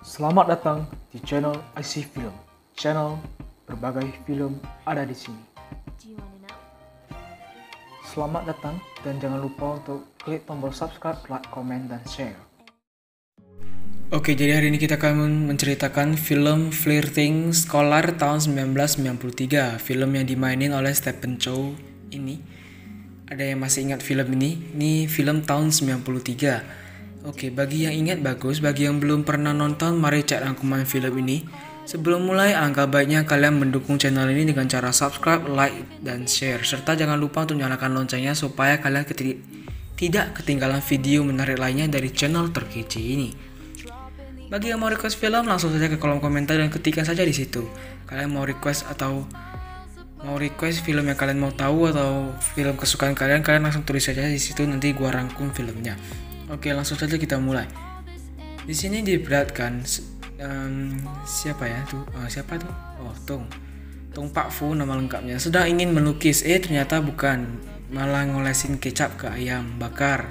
Selamat datang di channel IC Film. Channel berbagai film ada di sini. Selamat datang dan jangan lupa untuk klik tombol subscribe, like, komen, dan share. Oke, jadi hari ini kita akan menceritakan film Flirting Scholar tahun 1993. Film yang dimainin oleh Stephen Chow ini. Ada yang masih ingat film ini? Ini film tahun 93. Oke, bagi yang ingat bagus, bagi yang belum pernah nonton, mari cek rangkuman film ini. Sebelum mulai, alangkah baiknya kalian mendukung channel ini dengan cara subscribe, like, dan share. Serta jangan lupa untuk nyalakan loncengnya supaya kalian tidak ketinggalan video menarik lainnya dari channel terkece ini. Bagi yang mau request film, langsung saja ke kolom komentar dan ketikkan saja di situ. Kalian mau request film yang kalian mau tahu atau film kesukaan kalian langsung tulis saja di situ, nanti gua rangkum filmnya. Oke, langsung saja kita mulai. Di sini diberatkan siapa tuh? Tung Pak Fu nama lengkapnya. Sedang ingin melukis, ternyata bukan, malah ngolesin kecap ke ayam bakar.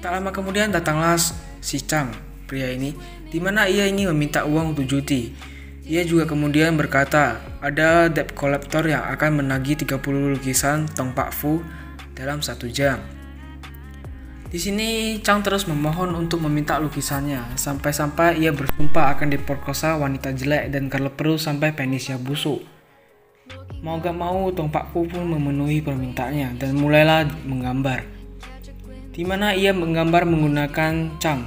Tak lama kemudian datanglah si Chang, pria ini, di mana ia ingin meminta uang untuk cuti. Ia juga kemudian berkata, ada debt collector yang akan menagih 30 lukisan Tung Pak Fu dalam 1 jam. Di sini Chang terus memohon untuk meminta lukisannya, sampai-sampai ia bersumpah akan diperkosa wanita jelek dan kalau perlu sampai penisnya busuk. Mau gak mau, Tung Pak Fu pun memenuhi permintaannya dan mulailah menggambar. Di mana ia menggambar menggunakan Chang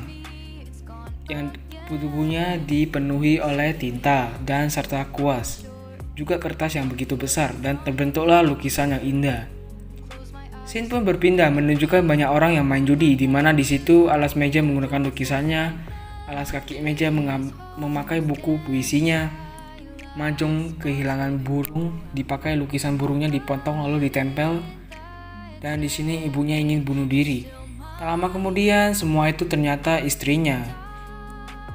yang tubuhnya dipenuhi oleh tinta dan serta kuas, juga kertas yang begitu besar, dan terbentuklah lukisan yang indah. Scene pun berpindah menunjukkan banyak orang yang main judi, di mana di situ alas meja menggunakan lukisannya, alas kaki meja memakai buku puisinya, mahjong kehilangan burung dipakai lukisan burungnya dipotong lalu ditempel, dan di sini ibunya ingin bunuh diri. Tak lama kemudian semua itu ternyata istrinya,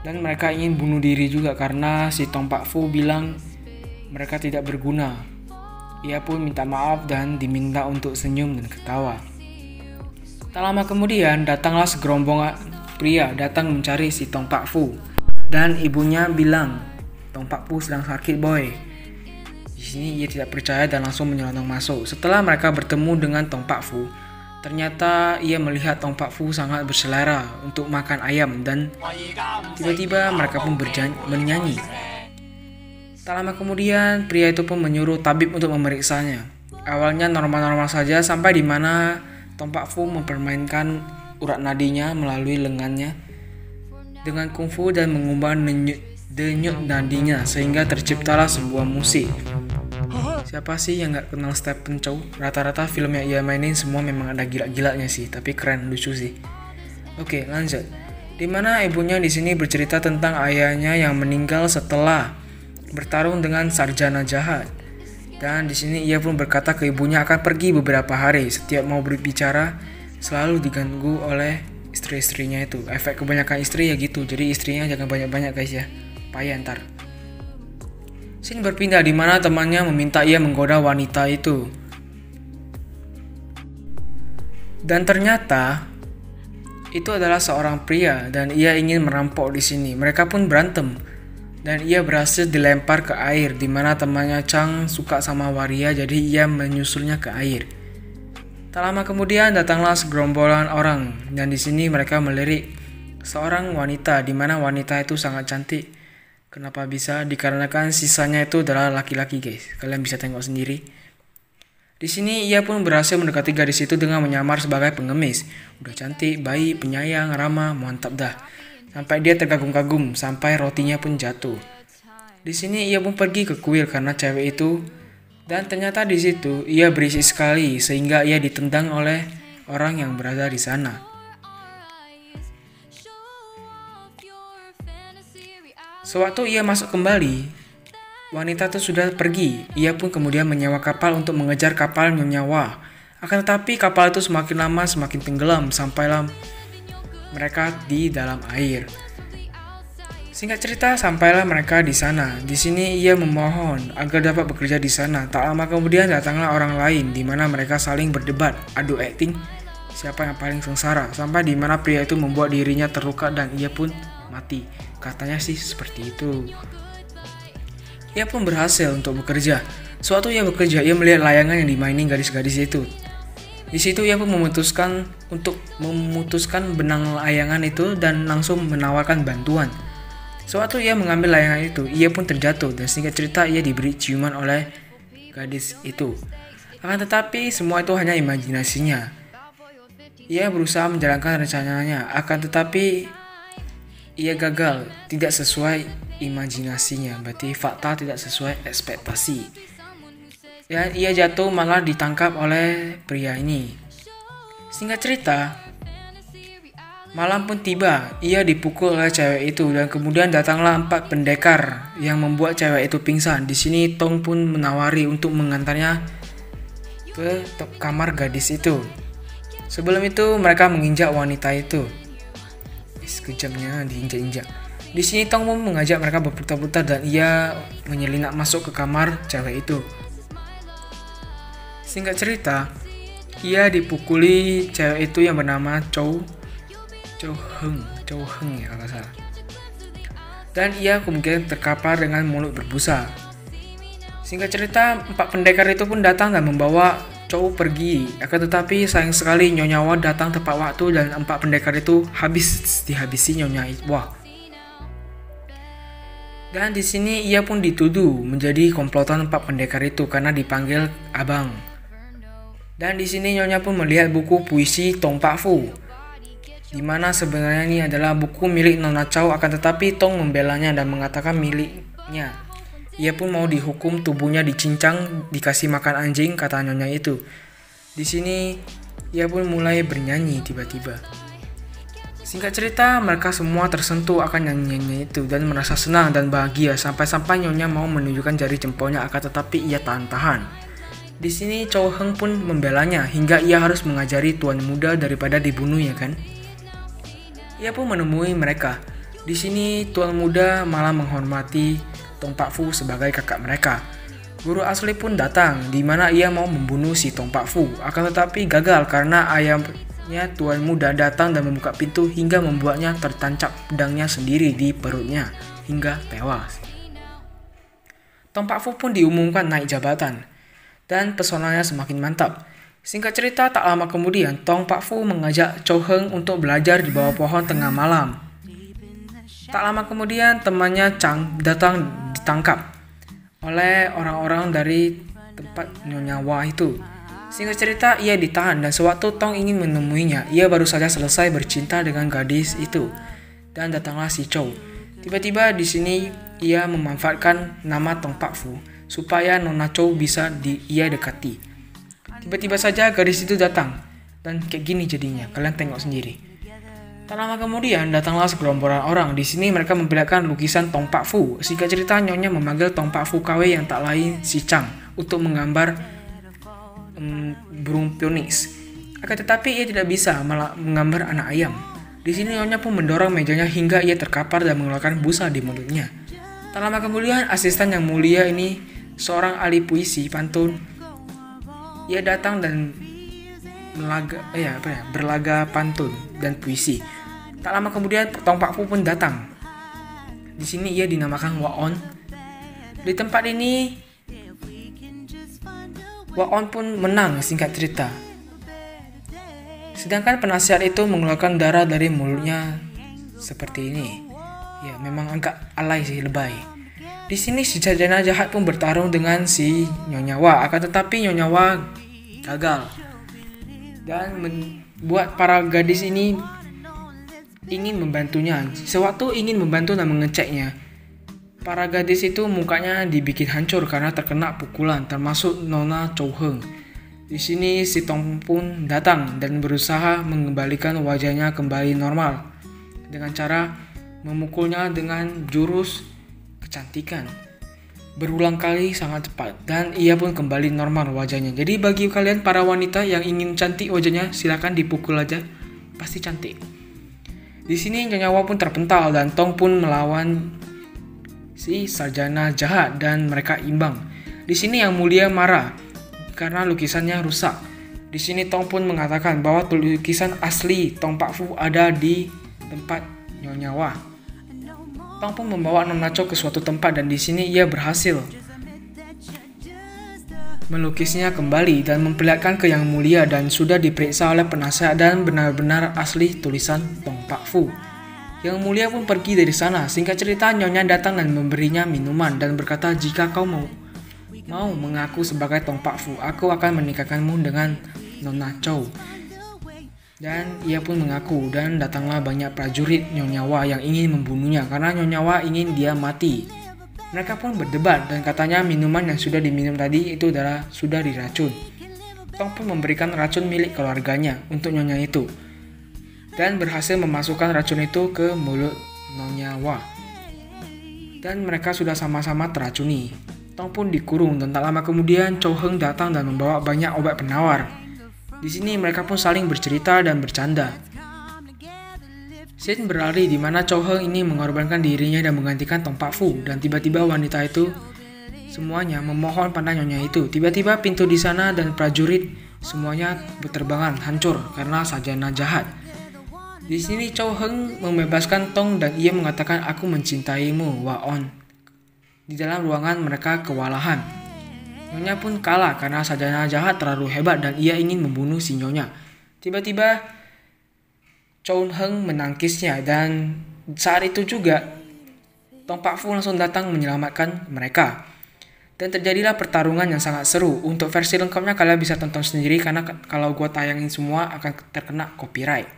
dan mereka ingin bunuh diri juga karena si Tung Pak Fu bilang mereka tidak berguna. Ia pun minta maaf dan diminta untuk senyum dan ketawa. Tak lama kemudian datanglah segerombol pria datang mencari si Tung Pak Fu, dan ibunya bilang Tung Pak Fu sedang sakit boy. Di sini ia tidak percaya dan langsung menyelonong masuk. Setelah mereka bertemu dengan Tung Pak Fu, ternyata ia melihat Tung Pak Fu sangat berselera untuk makan ayam dan tiba-tiba mereka pun bernyanyi. Tak lama kemudian, pria itu pun menyuruh tabib untuk memeriksanya. Awalnya normal-normal saja sampai di mana Tung Pak Fu mempermainkan urat nadinya melalui lengannya dengan kungfu dan mengubah denyut nadinya sehingga terciptalah sebuah musik. Siapa sih yang gak kenal Stephen Chow? Rata-rata film yang ia mainin semua memang ada gila-gilanya sih, tapi keren, lucu sih. Oke, lanjut. Di mana ibunya di sini bercerita tentang ayahnya yang meninggal setelah bertarung dengan sarjana jahat. Dan di sini ia pun berkata ke ibunya akan pergi beberapa hari. Setiap mau berbicara selalu diganggu oleh istri-istrinya itu. Efek kebanyakan istri ya gitu. Jadi istrinya jangan banyak-banyak guys ya. Payah ntar. Scene berpindah di mana temannya meminta ia menggoda wanita itu. Dan ternyata itu adalah seorang pria dan ia ingin merampok di sini. Mereka pun berantem. Dan ia berhasil dilempar ke air, di mana temannya Chang suka sama waria, jadi ia menyusulnya ke air. Tak lama kemudian datanglah segerombolan orang, dan di sini mereka melirik seorang wanita, di mana wanita itu sangat cantik. Kenapa bisa? Dikarenakan sisanya itu adalah laki-laki guys. Kalian bisa tengok sendiri. Di sini ia pun berhasil mendekati gadis itu dengan menyamar sebagai pengemis. Udah cantik, baik, penyayang, ramah, mantap dah. Sampai dia terkagum-kagum, sampai rotinya pun jatuh. Di sini ia pun pergi ke kuil karena cewek itu, dan ternyata di situ ia berisik sekali sehingga ia ditendang oleh orang yang berada di sana. Sewaktu ia masuk kembali, wanita itu sudah pergi. Ia pun kemudian menyewa kapal untuk mengejar kapal Nyonya Wah. Akan tetapi kapal itu semakin lama semakin tenggelam sampailah mereka di dalam air. Singkat cerita, sampailah mereka di sana. Di sini ia memohon agar dapat bekerja di sana. Tak lama kemudian datanglah orang lain, di mana mereka saling berdebat, adu akting siapa yang paling sengsara. Sampai di mana pria itu membuat dirinya terluka dan ia pun mati. Katanya sih seperti itu. Ia pun berhasil untuk bekerja. Suatu ia bekerja, ia melihat layangan yang dimaini gadis-gadis itu. Di situ ia pun memutuskan benang layangan itu dan langsung menawarkan bantuan. Suatu ia mengambil layangan itu, ia pun terjatuh dan singkat cerita ia diberi ciuman oleh gadis itu. Akan tetapi semua itu hanya imajinasinya. Ia berusaha menjalankan rencananya, akan tetapi ia gagal, tidak sesuai imajinasinya, berarti fakta tidak sesuai ekspektasi. Dan ia jatuh malah ditangkap oleh pria ini. Singkat cerita, malam pun tiba, ia dipukul oleh cewek itu dan kemudian datanglah 4 pendekar yang membuat cewek itu pingsan. Di sini Tong pun menawari untuk mengantarnya ke kamar gadis itu. Sebelum itu mereka menginjak wanita itu. Sekejapnya diinjak-injak. Di sini Tong pun mengajak mereka berputar-putar dan ia menyelinap masuk ke kamar cewek itu. Singkat cerita, ia dipukuli cewek itu yang bernama Chow Heng ya kalau salah. Dan ia kemudian terkapar dengan mulut berbusa. Singkat cerita, 4 pendekar itu pun datang dan membawa Chow pergi. Akan tetapi sayang sekali Nyonya Wah datang tepat waktu dan 4 pendekar itu dihabisi Nyonya Wah. Dan di sini ia pun dituduh menjadi komplotan 4 pendekar itu karena dipanggil abang. Dan di sini Nyonya pun melihat buku puisi Tong Pak Fu, di mana sebenarnya ini adalah buku milik Nona Chow, akan tetapi Tong membelanya dan mengatakan miliknya. Ia pun mau dihukum, tubuhnya dicincang, dikasih makan anjing, kata Nyonya itu. Di sini ia pun mulai bernyanyi tiba-tiba. Singkat cerita, mereka semua tersentuh akan nyanyiannya itu dan merasa senang dan bahagia sampai-sampai Nyonya mau menunjukkan jari jempolnya, akan tetapi ia tahan-tahan. Di sini Chow Heng pun membelanya hingga ia harus mengajari tuan muda daripada dibunuh ya kan. Ia pun menemui mereka. Di sini tuan muda malah menghormati Tong Pak Fu sebagai kakak mereka. Guru asli pun datang di mana ia mau membunuh si Tong Pak Fu, akan tetapi gagal karena ayamnya tuan muda datang dan membuka pintu hingga membuatnya tertancap pedangnya sendiri di perutnya hingga tewas. Tong Pak Fu pun diumumkan naik jabatan dan pesonanya semakin mantap. Singkat cerita, tak lama kemudian Tong Pak Fu mengajak Chow Heng untuk belajar di bawah pohon tengah malam. Tak lama kemudian temannya Chang datang ditangkap oleh orang-orang dari tempat Nyonya Wah itu. Singkat cerita, ia ditahan dan sewaktu Tong ingin menemuinya, ia baru saja selesai bercinta dengan gadis itu. Dan datanglah si Chow. Tiba-tiba di sini ia memanfaatkan nama Tong Pak Fu supaya Nona Chow bisa ia dekati. Tiba-tiba saja gadis itu datang dan kayak gini jadinya, kalian tengok sendiri. Tak lama kemudian datanglah segerombolan orang. Di sini mereka memperlihatkan lukisan Tong Pak Fu. Singkat cerita, Nyonya memanggil Tong Pak Fu KW yang tak lain si Chang untuk menggambar burung phoenix. Akan tetapi ia tidak bisa menggambar anak ayam. Di sini Nyonya pun mendorong mejanya hingga ia terkapar dan mengeluarkan busa di mulutnya. Tak lama kemudian asisten yang mulia ini, seorang ahli puisi pantun, ia datang dan berlaga pantun dan puisi. Tak lama kemudian Tong Pak Fu pun datang. Di sini ia dinamakan Waon. Di tempat ini Waon pun menang singkat cerita. Sedangkan penasihat itu mengeluarkan darah dari mulutnya seperti ini. Ya, memang agak alay sih, lebay. Di sini si sarjana jahat pun bertarung dengan si Nyonya Wah, akan tetapi Nyonya Wah gagal dan membuat para gadis ini ingin membantunya. Sewaktu ingin membantu dan mengeceknya, para gadis itu mukanya dibikin hancur karena terkena pukulan, termasuk Nona Chow Heng. Di sini si Tong pun datang dan berusaha mengembalikan wajahnya kembali normal dengan cara memukulnya dengan jurus kecantikan berulang kali sangat cepat dan ia pun kembali normal wajahnya. Jadi bagi kalian para wanita yang ingin cantik wajahnya, silakan dipukul aja, pasti cantik. Di sini Nyonya Wah pun terpental dan Tong pun melawan si sarjana jahat dan mereka imbang. Di sini yang mulia marah karena lukisannya rusak. Di sini Tong pun mengatakan bahwa lukisan asli Tong Pak Fu ada di tempat Nyonya Wah. Tong pun membawa Nona Chow ke suatu tempat dan di sini ia berhasil melukisnya kembali dan memperlihatkan ke Yang Mulia dan sudah diperiksa oleh penasihat dan benar-benar asli tulisan Tong Pak Fu. Yang Mulia pun pergi dari sana. Singkat cerita, Nyonya datang dan memberinya minuman dan berkata, jika kau mau mengaku sebagai Tong Pak Fu, aku akan menikahkanmu dengan Nona Chow. Dan ia pun mengaku dan datanglah banyak prajurit Nyonya Wah yang ingin membunuhnya karena Nyonya Wah ingin dia mati. Mereka pun berdebat dan katanya minuman yang sudah diminum tadi itu adalah sudah diracun. Tong pun memberikan racun milik keluarganya untuk Nyonya itu dan berhasil memasukkan racun itu ke mulut Nyonya Wah. Dan mereka sudah sama-sama teracuni. Tong pun dikurung dan tak lama kemudian Chow Heng datang dan membawa banyak obat penawar. Di sini mereka pun saling bercerita dan bercanda. Scene berlari di mana Chow Heng ini mengorbankan dirinya dan menggantikan Tong Pak Fu dan tiba-tiba wanita itu semuanya memohon pada Nyonya itu. Tiba-tiba pintu di sana dan prajurit semuanya berterbangan hancur karena sarjana jahat. Di sini Chow Heng membebaskan Tong dan ia mengatakan aku mencintaimu Wa-on. Di dalam ruangan mereka kewalahan. Nyonya pun kalah karena sarjana jahat terlalu hebat dan ia ingin membunuh si Nyonya. Tiba-tiba Chow Heng menangkisnya dan saat itu juga Tong Pak Fu langsung datang menyelamatkan mereka. Dan terjadilah pertarungan yang sangat seru. Untuk versi lengkapnya kalian bisa tonton sendiri karena kalau gua tayangin semua akan terkena copyright.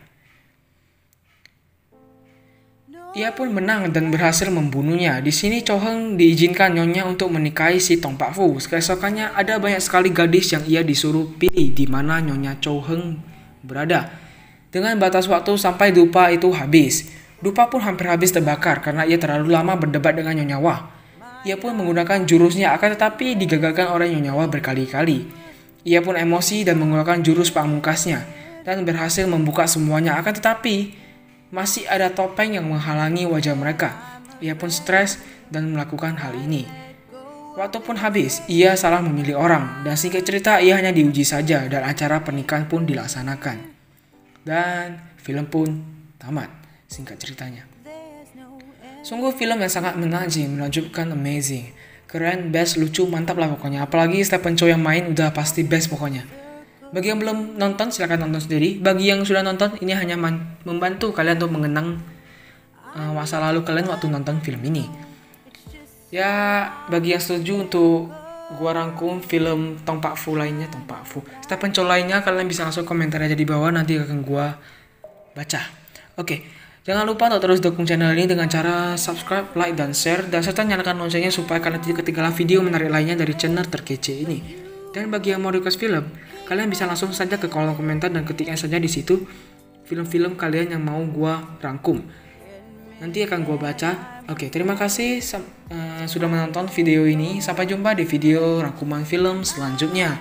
Ia pun menang dan berhasil membunuhnya. Di sini Chow Heng diizinkan Nyonya untuk menikahi si Tong Pak Fu. Keesokannya ada banyak sekali gadis yang ia disuruh pilih di mana Nyonya Chow Heng berada. Dengan batas waktu sampai dupa itu habis. Dupa pun hampir habis terbakar karena ia terlalu lama berdebat dengan Nyonya Wah. Ia pun menggunakan jurusnya akan tetapi digagalkan oleh Nyonya Wah berkali-kali. Ia pun emosi dan mengeluarkan jurus pamungkasnya dan berhasil membuka semuanya akan tetapi masih ada topeng yang menghalangi wajah mereka. Ia pun stres dan melakukan hal ini. Waktu pun habis, ia salah memilih orang dan singkat cerita ia hanya diuji saja dan acara pernikahan pun dilaksanakan. Dan film pun tamat, singkat ceritanya. Sungguh film yang sangat menakjubkan, amazing. Keren, best, lucu, mantap lah pokoknya. Apalagi Stephen Chow yang main udah pasti best pokoknya. Bagi yang belum nonton silahkan nonton sendiri. Bagi yang sudah nonton ini hanya membantu kalian untuk mengenang masa lalu kalian waktu nonton film ini. Ya bagi yang setuju untuk gua rangkum film Tong Pak Fu lainnya, Stephen Chow lainnya, kalian bisa langsung komentar aja di bawah, nanti akan gua baca. Oke, jangan lupa untuk terus dukung channel ini dengan cara subscribe, like, dan share, dan serta nyalakan loncengnya supaya kalian tidak ketinggalan video menarik lainnya dari channel terkece ini. Dan bagi yang mau request film, kalian bisa langsung saja ke kolom komentar dan ketikkan saja di situ film-film kalian yang mau gua rangkum. Nanti akan gua baca. Oke, terima kasih sudah menonton video ini. Sampai jumpa di video rangkuman film selanjutnya.